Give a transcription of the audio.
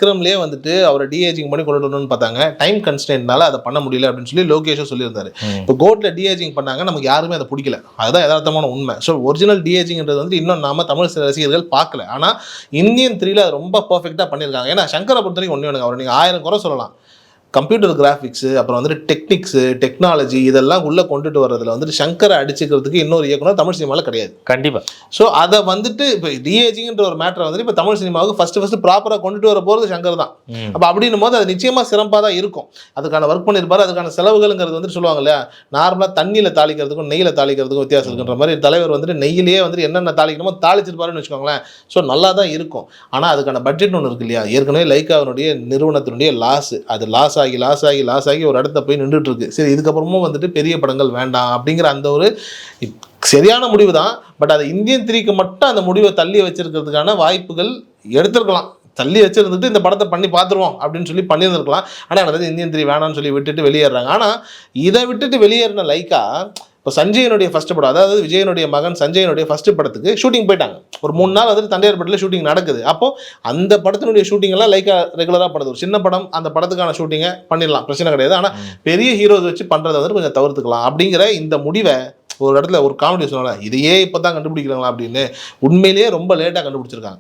விக்ரம்லேயே வந்துட்டு அவரை டிஏஜிங் பண்ணி கொண்டு வரணும்னு பார்த்தாங்க. டைம் கன்ஸ்டன்ட்னால அதை பண்ண முடியல அப்படின்னு சொல்லி லோகேஷும் சொல்லியிருந்தாரு. இப்போ கோட்ல டிஏஜிங் பண்ணாங்க, நமக்கு யாருமே அதை பிடிக்கல. அதுதான் யதார்த்தமான உண்மை. ஸோ ஒரிஜினல் டிஏஜிங்கிறது வந்து இன்னும் நாம தமிழ் ரசிகர்கள் பார்க்கல. ஆனால் இந்தியன் 3ல அது ரொம்ப பர்ஃபெக்டாக பண்ணியிருக்காங்க. ஏன்னா சங்கரை பொறுத்த வரைக்கும் ஒன்று வேணுங்க, அவர் நீங்கள் 1000 குறை சொல்லலாம். கம்ப்யூட்டர் கிராஃபிக்ஸு, அப்புறம் வந்துட்டு டெக்னிக்ஸு, டெக்னாலஜி இதெல்லாம் உள்ளே கொண்டுட்டு வர்றதுல வந்துட்டு சங்கரை அடிச்சுக்கிறதுக்கு இன்னொரு இயக்குனர் தமிழ் சினிமாவில் கிடையாது. கண்டிப்பாக. ஸோ அதை வந்துட்டு இப்போ டிஏஜிங்கிற ஒரு மேட்டரை வந்துட்டு இப்போ தமிழ் சினிமாவுக்கு ஃபஸ்ட்டு ப்ராப்பராக கொண்டுட்டு வர போகிறது சங்கர் தான். அப்போ அப்படின்னும் போது அது நிச்சயமாக சிறப்பாக தான் இருக்கும். அதுக்கான ஒர்க் பண்ணியிருப்பாரு. அதுக்கான செலவுகள்ங்கிறது வந்துட்டு சொல்லுவாங்க இல்லையா, நார்மலாக தண்ணியில் தாளிக்கிறதுக்கும் நெய்யில் தாளிக்கிறதுக்கும் வித்தியாசம் இருக்குன்ற மாதிரி தலைவர் வந்துட்டு நெய்யிலேயே வந்துட்டு என்னென்ன தாளிக்கணுமோ தாளிச்சிருப்பாருன்னு வச்சுக்கோங்களேன். ஸோ நல்லா தான் இருக்கும். ஆனால் அதுக்கான பட்ஜெட் ஒன்று இருக்கு இல்லையா, ஏற்கனவே லைக்காவினுடைய நிறுவனத்தினுடைய அது லாஸ் ஆகி ஒரு இடத்த போய் நின்றுட்டு இருக்கு. சரி, இதுக்கப்புறமும் வந்துட்டு பெரிய படங்கள் வேண்டாம் அப்படிங்கிற அந்த ஒரு சரியான முடிவு தான். பட் அது இந்தியன் 3க்கு மட்டும் அந்த முடிவை தள்ளி வச்சிருக்கிறதுக்கான வாய்ப்புகள் எடுத்திருக்கலாம். தள்ளி வச்சிருந்துட்டு இந்த படத்தை பண்ணி பார்த்துருவோம் அப்படின்னு சொல்லி பண்ணியிருந்திருக்கலாம். ஆனால் எனக்கு இந்தியன் 3 வேணாம்னு சொல்லி விட்டுட்டு வெளியேறாங்க. ஆனால் இதை விட்டுட்டு வெளியேறின லைக்கா இப்போ சஞ்சயனுடைய ஃபஸ்ட்டு படம், அதாவது விஜயனுடைய மகன் சஞ்சயனுடைய ஃபஸ்ட்டு படத்துக்கு ஷூட்டிங் போயிட்டாங்க. ஒரு 3 நாள் வந்துட்டு தண்டையார்பேட்டையில் ஷூட்டிங் நடக்குது. அப்போது அந்த படத்தினுடைய ஷூட்டிங் எல்லாம் லைக்கா ரெகுலராக பண்ணுது. ஒரு சின்ன படம், அந்த படத்துக்கான ஷூட்டிங்கை பண்ணிடலாம், பிரச்சனை கிடையாது. ஆனால் பெரிய ஹீரோஸ் வச்சு பண்ணுறதை வந்துட்டு கொஞ்சம் தவிர்த்துக்கலாம் அப்படிங்கிற இந்த முடிவை ஒரு இடத்துல ஒரு காமெடி சொன்னால இதையே இப்போ தான் கண்டுபிடிக்கிறாங்களா அப்படின்னு உண்மையிலேயே ரொம்ப லேட்டாக கண்டுபிடிச்சிருக்காங்க.